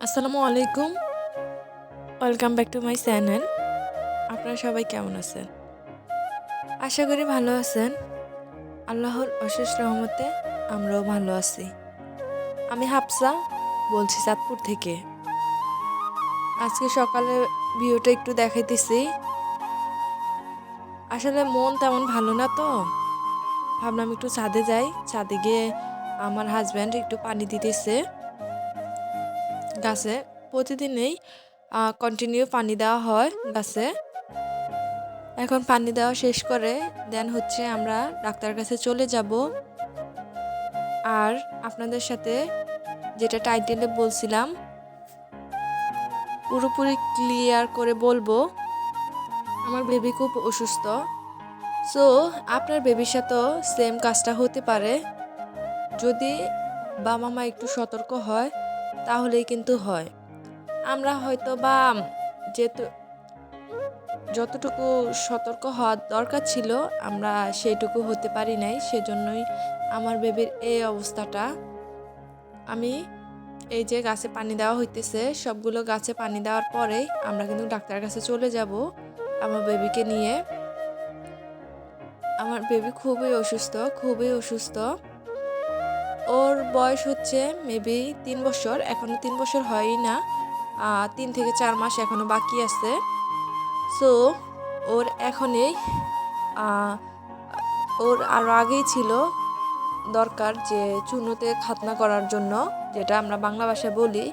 আসসালামু আলাইকুম। Welcome back to my channel. আপনারা সবাই কেমন আছেন? আশা করি ভালো আছেন। আল্লাহর অশেষ রহমতে আমরাও ভালো আছি। আমি হাফসা, বলছি চাঁদপুর থেকে। আজকে সকালে ভিউটা একটু দেখাইতেছি। আসলে মন তেমন ভালো না তো, ভাবলাম একটু ছাদে যাই। ছাদে গিয়ে আমার হাজব্যান্ড একটু পানি দিতেছে গাছে। প্রতিদিনই কন্টিনিউ পানি দেওয়া হয় গাছে। এখন পানি দেওয়া শেষ করে দেন হচ্ছে আমরা ডাক্তারের কাছে চলে যাব। আর আপনাদের সাথে যেটা টাইটেলে বলছিলাম পুরোপুরি ক্লিয়ার করে বলবো, আমার বেবি খুব অসুস্থ। সো আপনার বেবির সাথেও সেম কাজটা হতে পারে। যদি বাবা মা একটু সতর্ক হয় তাহলেই কিন্তু হয়। আমরা হয়তো বা যেহেতু যতটুকু সতর্ক হওয়ার দরকার ছিল আমরা সেইটুকু হতে পারি নাই, সেজন্যই আমার বেবির এই অবস্থাটা। আমি এই যে গাছে পানি দেওয়া হইতেছে, সবগুলো গাছে পানি দেওয়ার পরেই আমরা কিন্তু ডাক্তারের কাছে চলে যাব আমার বেবিকে নিয়ে। আমার বেবি খুবই অসুস্থ, খুবই অসুস্থ। ওর বয়স হচ্ছে মেবি 3 বছর, এখনো 3 বছর হয়ই না। 3 থেকে 4 মাস এখনো বাকি আছে। সো ওর এখনই আহ, ওর আরো আগেই ছিল দরকার যে চুনোতে খাতনা করার জন্য, যেটা আমরা বাংলা ভাষায় বলি।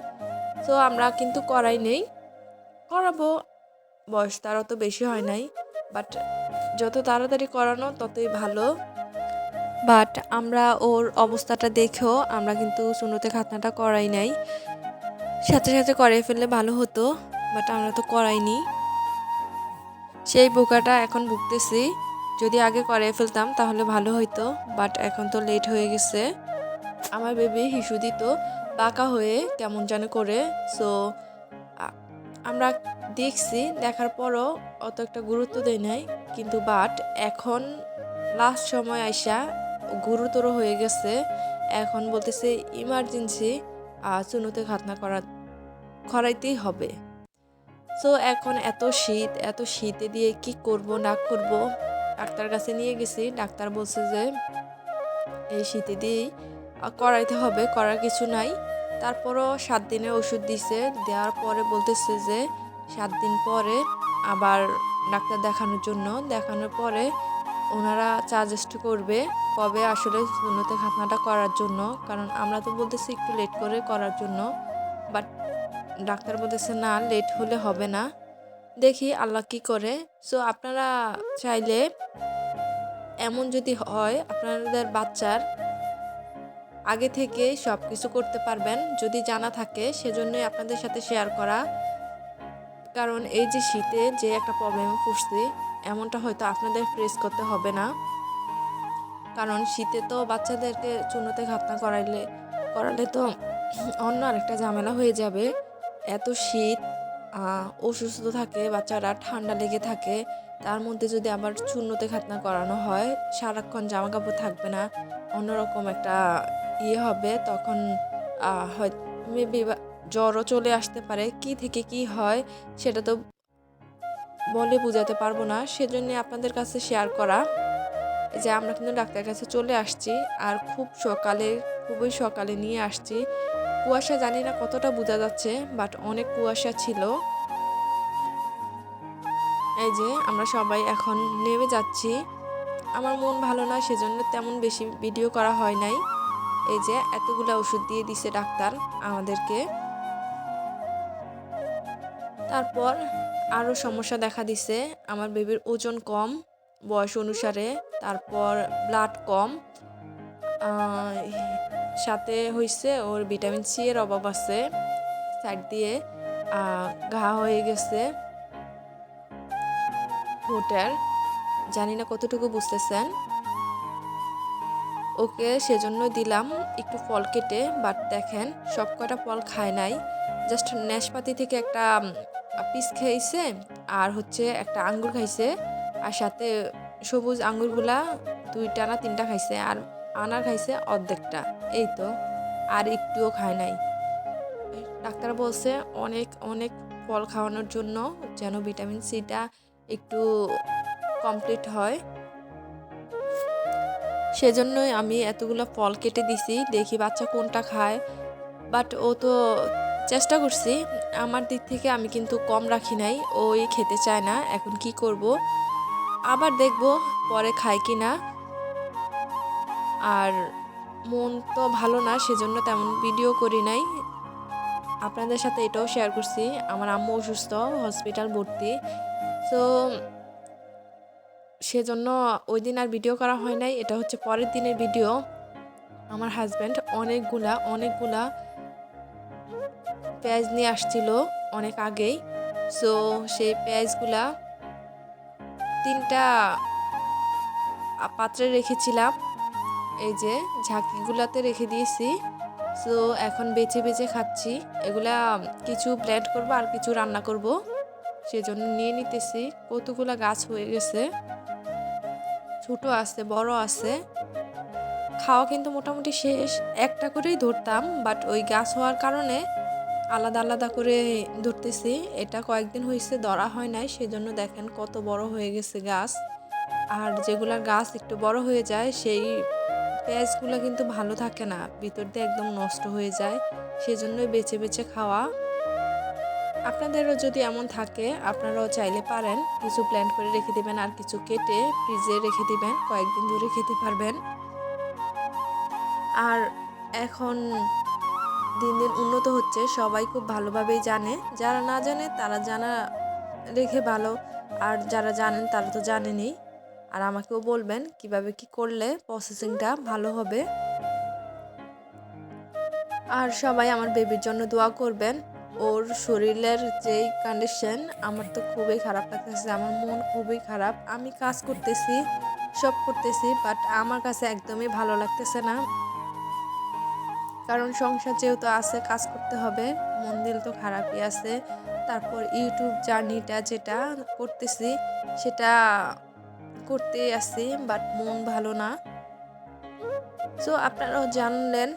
তো আমরা কিন্তু করাই নেই, করাবো। বয়স তার অত বেশি হয় নাই, বাট যত তাড়াতাড়ি করানো ততই ভালো। বাট আমরা ওর অবস্থাটা দেখেও আমরা কিন্তু চুনোতে খাতনাটা করাই নাই। সাথে সাথে করে ফেললে ভালো হতো, বাট আমরা তো করাইনি। সেই বোকাটা এখন ভুগতেছি। যদি আগে করে ফেলতাম তাহলে ভালো হইতো, বাট এখন তো লেট হয়ে গেছে। আমার বেবি হিসু দিত বাঁকা হয়ে কেমন যেন করে। সো আমরা দেখছি, দেখার পরও অত একটা গুরুত্ব দেয় নাই। কিন্তু বাট এখন লাস্ট সময় আইসা গুরুতর হয়ে গেছে। এখন বলতেছে ইমার্জেন্সি চুনোতে খাতনা করাইতেই হবে। সো এখন এত শীত, এত শীতে দিয়ে কি করব না করব, ডাক্তার কাছে নিয়ে গেছি। ডাক্তার বলছে যে এই শীতে দিয়েই করাইতে হবে, করার কিছু নাই। তারপরও 7 দিনের ওষুধ দিছে, দেওয়ার পরে বলতেছে যে 7 দিন পরে আবার ডাক্তার দেখানোর পরে ওনারা সাজেস্ট করবে কবে আসলে চুনোতে খাতনাটা করার জন্য। কারণ আমরা তো বলতেছি একটু লেট করে করার জন্য, বাট ডাক্তার বলতেছে না, লেট হলে হবে না। দেখি আল্লাহ কি করে। সো আপনারা চাইলে এমন যদি হয় আপনাদের বাচ্চার আগে থেকে সব কিছু করতে পারবেন, যদি জানা থাকে। সেজন্যই আপনাদের সাথে শেয়ার করা। কারণ এই যে শীতে যে একটা প্রবলেমে পড়ছি, এমনটা হয়তো আপনাদের ফেস করতে হবে না। কারণ শীতে তো বাচ্চাদেরকে চুনোতে খাতনা করালে তো অন্য আরেকটা ঝামেলা হয়ে যাবে। এত শীত, অসুস্থ থাকে বাচ্চারা, ঠান্ডা লেগে থাকে। তার মধ্যে যদি আবার চুনোতে খাতনা করানো হয়, সারাক্ষণ জামা কাপড় থাকবে না, অন্যরকম একটা হবে। তখন হয় মেবি জ্বরও চলে আসতে পারে। কি থেকে কি হয় সেটা তো বলে বোঝাতে পারবো না। সেজন্য আপনাদের কাছে শেয়ার করা যে আমরা কিন্তু ডাক্তারের কাছে চলে আসছি। আর খুবই সকালে নিয়ে আসছি। কুয়াশা জানি না কতটা বোঝা যাচ্ছে, বাট অনেক কুয়াশা ছিল। এই যে আমরা সবাই এখন নেমে যাচ্ছি। আমার মন ভালো না, সেজন্য তেমন বেশি ভিডিও করা হয় নাই। এই যে এতগুলা ওষুধ দিয়ে দিছে ডাক্তার আমাদেরকে। তারপর আরও সমস্যা দেখা দিছে। আমার বেবির ওজন কম বয়স অনুসারে, তারপর ব্লাড কম, সাথে হইছে ওর ভিটামিন সি এর অভাব আছে। সাইড দিয়ে ঘা হয়ে গেছে ঠোঁটের, জানি না কতটুকু বুঝতেছেন। ওকে সেজন্য দিলাম একটু ফল কেটে, বাট দেখেন সব কটা ফল খায় নাই। জাস্ট নাশপাতি থেকে একটা পিস খাইছে, আর হচ্ছে একটা আঙ্গুর খাইছে, আর সাথে সবুজ আঙ্গুরগুলা 2টা না 3টা খাইছে, আর আনার খাইছে অর্ধেকটা। এই তো, আর একটুও খায় নাই। ডাক্তার বলছে অনেক অনেক ফল খাওয়ানোর জন্য, যেন ভিটামিন সিটা একটু কমপ্লিট হয়। সেজন্যই আমি এতগুলো ফল কেটে দিছি, দেখি বাচ্চা কোনটা খায়। বাট ও তো চেষ্টা করছি আমার দিক থেকে, আমি কিন্তু কম রাখি নাই, ওই খেতে চায় না। এখন কি করব, আবার দেখব পরে খায় কি না। আর মন তো ভালো না, সেজন্য তেমন ভিডিও করি নাই। আপনাদের সাথে এটাও শেয়ার করছি, আমার আম্মু অসুস্থ, হসপিটাল ভর্তি। সো সেজন্য ওই দিন আর ভিডিও করা হয় নাই। এটা হচ্ছে পরের দিনের ভিডিও। আমার হাজব্যান্ড অনেকগুলা পেঁয়াজ নিয়ে আসছিল অনেক আগেই। সো সেই পেঁয়াজগুলা 3টা পাত্রে রেখেছিলাম, এই যে ঝাঁকিগুলাতে রেখে দিয়েছি। সো এখন বেছে বেছে খাচ্ছি। এগুলা কিছু ব্লেন্ড করব আর কিছু রান্না করব, সেজন্য নিয়ে নিতেছি। কতগুলা গাছ হয়ে গেছে, ছোট আছে বড় আছে। খাওয়া কিন্তু মোটামুটি শেষ, একটা করেই ধরতাম, বাট ওই গাছ হওয়ার কারণে আলাদা আলাদা করে ধরতেছি। এটা কয়েকদিন হয়েছে ধরা হয় নাই, সেজন্য দেখেন কত বড় হয়ে গেছে গাছ। আর যেগুলার গাছ একটু বড় হয়ে যায় সেই পেঁয়াজগুলো কিন্তু ভালো থাকে না, ভিতর দিয়ে একদম নষ্ট হয়ে যায়। সেজন্যই বেছে বেছে খাওয়া। আপনাদেরও যদি এমন থাকে, আপনারাও চাইলে পারেন, কিছু প্ল্যান করে রেখে দিবেন আর কিছু কেটে ফ্রিজে রেখে দিবেন, কয়েকদিন ধরে খেতে পারবেন। আর এখন দিন দিন উন্নত হচ্ছে, সবাই খুব ভালোভাবেই জানে। যারা না জানে তারা জানা রেখে ভালো, আর যারা জানেন তারা তো জানেনই। আর আমাকেও বলবেন কিভাবে কি করলে প্রসেসিংটা ভালো হবে। আর সবাই আমার বেবির জন্য দোয়া করবেন। ওর শরীরের যেই কন্ডিশন, আমার তো খুবই খারাপ লাগতেছে, আমার মন খুবই খারাপ। আমি কাজ করতেছি, সব করতেছি, বাট আমার কাছে একদমই ভালো লাগতেছে না। কারণ সংসার যেহেতু আছে, কাজ করতে হবে, মন দিল তো খারাপই আছে। তারপর ইউটিউব জার্নিটা যেটা করতেছি সেটা করতেই আছি, বাট মন ভালো না। সো আপনারাও জানলেন,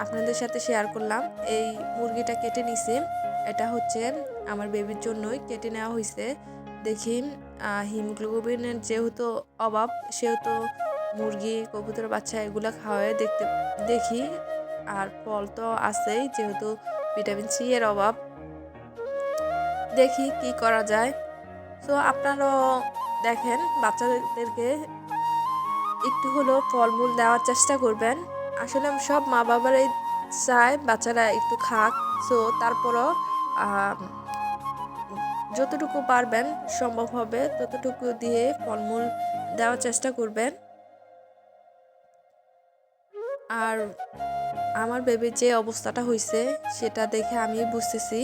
আপনাদের সাথে শেয়ার করলাম। এই মুরগিটা কেটে নিছি, এটা হচ্ছে আমার বেবির জন্যই কেটে নেওয়া হয়েছে। দেখি হিমোগ্লোবিনের যেহেতু অভাব, সেহেতু মুরগি কবুতর বাচ্চা এগুলো খাওয়ায় দেখি। আর ফল তো আছেই, যেহেতু ভিটামিন সি এর অভাব, দেখি কি করা যায়। তো আপনারাও দেখেন, বাচ্চাদেরকে একটু হলেও ফলমূল দেওয়ার চেষ্টা করবেন। আসলে সব মা বাবারাই চায় বাচ্চারা একটু খাক। সো তারপরও যতটুকু পারবেন সম্ভব হবে ততটুকু দিয়ে ফলমূল দেওয়ার চেষ্টা করবেন। আর আমার বেবির যে অবস্থাটা হয়েছে সেটা দেখে আমি বুঝতেছি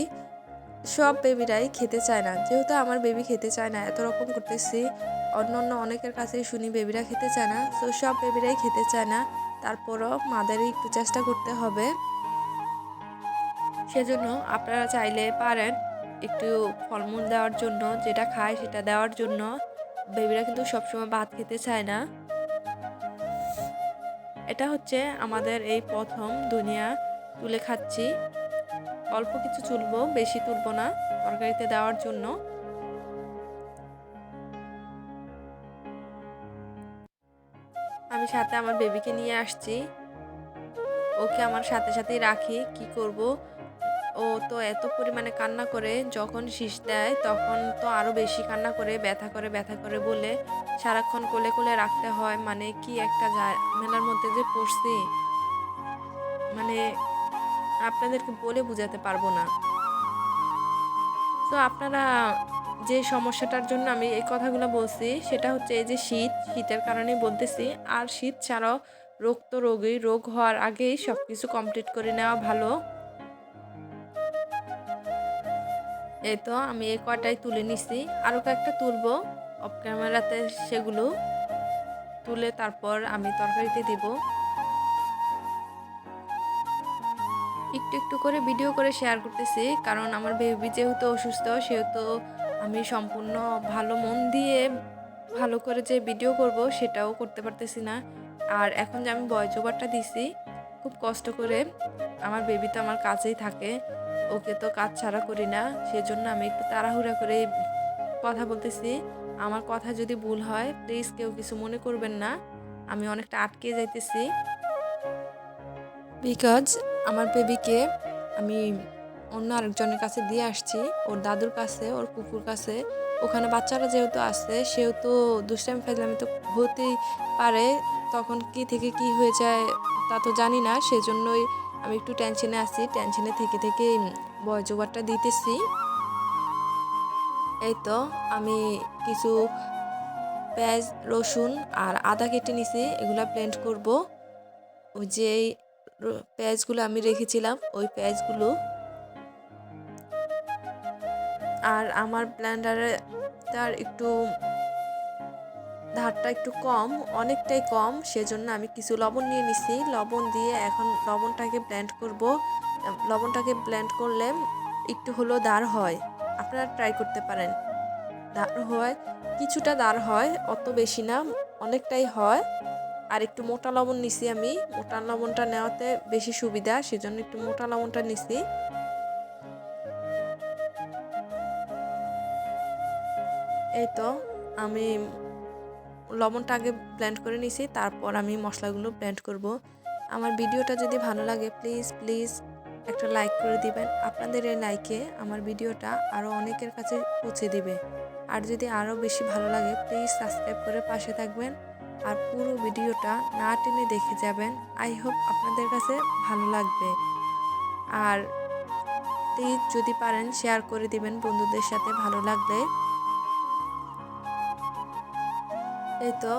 সব বেবিরাই খেতে চায় না। যেহেতু আমার বেবি খেতে চায় না, এত রকম করতেছি, অন্য অনেকের কাছেই শুনি বেবিরা খেতে চায় না। সো সব বেবিরাই খেতে চায় না, তারপরও মাদেরই একটু চেষ্টা করতে হবে। সেজন্য আপনারা চাইলে পারেন একটু ফলমূল দেওয়ার জন্য, যেটা খায় সেটা দেওয়ার জন্য। বেবিরা কিন্তু সবসময় ভাত খেতে চায় না। এটা হচ্ছে আমাদের এই প্রথম দুনিয়া তুলে খাচ্ছি। অল্প কিছু তুলবো, বেশি তুলবো না, তরকারিতে দেওয়ার জন্য। আমি সাথে আমার বেবিকে নিয়ে আসছি, ওকে আমার সাথে সাথেই রাখি। কি করব, ও তো এত পরিমাণে কান্না করে, যখন শীষ দেয় তখন তো আরো বেশি কান্না করে, ব্যথা করে বলে সারাক্ষণ কোলে কোলে রাখতে হয়। মানে কি একটা ঝামেলার মধ্যে যে পড়ছি, মানে আপনাদেরকে বলে বোঝাতে পারবো না। তো আপনারা যে সমস্যাটার জন্য আমি এই কথাগুলো বলছি সেটা হচ্ছে এই যে শীতের কারণেই বলতেছি। আর শীত ছাড়াও রোগ হওয়ার আগেই সবকিছু কমপ্লিট করে নেওয়া ভালো। এই তো আমি এই কয়টাই তুলে নিছি, আরও কয়েকটা তুলবো অফ ক্যামেরাতে, সেগুলো তুলে তারপর আমি তরকারিতে দিব। একটু একটু করে ভিডিও করে শেয়ার করতেছি, কারণ আমার বেবি যেহেতু অসুস্থ, সেহেতু আমি সম্পূর্ণ ভালো মন দিয়ে ভালো করে যে ভিডিও করব সেটাও করতে পারতেছি না। আর এখন যে আমি ভয়েস ওভারটা দিছি খুব কষ্ট করে, আমার বেবি তো আমার কাছেই থাকে, ওকে তো কাজ ছাড়া করি না, সেজন্য আমি একটু তাড়াহুড়া করে কথা বলতেছি। আমার কথা যদি ভুল হয় প্লিজ কেউ কিছু মনে করবেন না, আমি অনেকটা আটকে যাইতেছি। বিকজ আমার বেবিকে আমি অন্য আরেকজনের কাছে দিয়ে আসছি, ওর দাদুর কাছে, ওর কুকুর কাছে। ওখানে বাচ্চারা যেহেতু আছে সেহেতু দুষ্টামি ফাজলামি তো হতেই পারে, তখন কি থেকে কি হয়ে যায় তা তো জানি না, সেজন্যই আমি একটু টেনশনে আছি। টেনশনে থেকে থেকে বয় জোগাড়টা দিতেছি। এই তো আমি কিছু পেঁয়াজ, রসুন আর আদা কেটে নিছি, এগুলা ব্লেন্ড করব। ওই যে পেঁয়াজগুলো আমি রেখেছিলাম ওই পেঁয়াজগুলো। আর আমার ব্লেন্ডারে তার একটু ধারটা একটু কম, অনেকটাই কম, সেজন্য আমি কিছু লবণ নিয়ে নিছি। লবণ দিয়ে এখন লবণটাকে ব্লেন্ড করব। লবণটাকে ব্লেন্ড করলে একটু হলেও দাঁড় হয়, আপনারা ট্রাই করতে পারেন। দাঁড় হয়, কিছুটা দাঁড় হয়, অত বেশি না, অনেকটাই হয়। আর একটু মোটা লবণ নিছি আমি, মোটা লবণটা নেওয়াতে বেশি সুবিধা, সেজন্য একটু মোটা লবণটা নিছি। এই তো আমি লবণটা আগে ব্লেন্ড করে নিছি, তারপর আমি মশলাগুলো ব্লেন্ড করব। আমার ভিডিওটা যদি ভালো লাগে প্লিজ প্লিজ একটা লাইক করে দিবেন। আপনাদের এই লাইকে আমার ভিডিওটা আরও অনেকের কাছে পৌঁছে দিবে। আর যদি আরও বেশি ভালো লাগে প্লিজ সাবস্ক্রাইব করে পাশে থাকবেন। আর পুরো ভিডিওটা না টেনে দেখে যাবেন, আই হোপ আপনাদের কাছে ভালো লাগবে। আর প্লিজ যদি পারেন শেয়ার করে দিবেন বন্ধুদের সাথে ভালো লাগলে। এই তো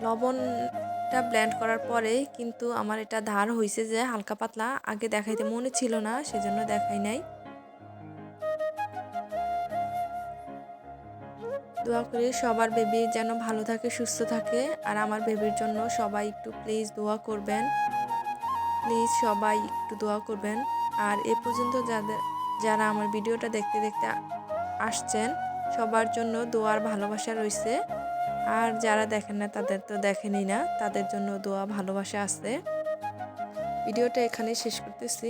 লবণটা ব্লেন্ড করার পরে কিন্তু আমার এটা ধার হয়েছে যে হালকা পাতলা, আগে দেখাইতে মনে ছিল না, সেজন্য দেখাই নাই। দোয়া করি সবার বেবি যেন ভালো থাকে, সুস্থ থাকে। আর আমার বেবির জন্য সবাই একটু প্লিজ দোয়া করবেন, প্লিজ সবাই একটু দোয়া করবেন। আর এ পর্যন্ত যারা আমার ভিডিওটা দেখতে দেখতে আসছেন সবার জন্য দোয়ার ভালোবাসা রয়েছে। আর যারা দেখেন না তাদের তো দেখেনই না, তাদের জন্য দোয়া ভালোবাসা আছে। ভিডিওটা এখানে শেষ করতেছি।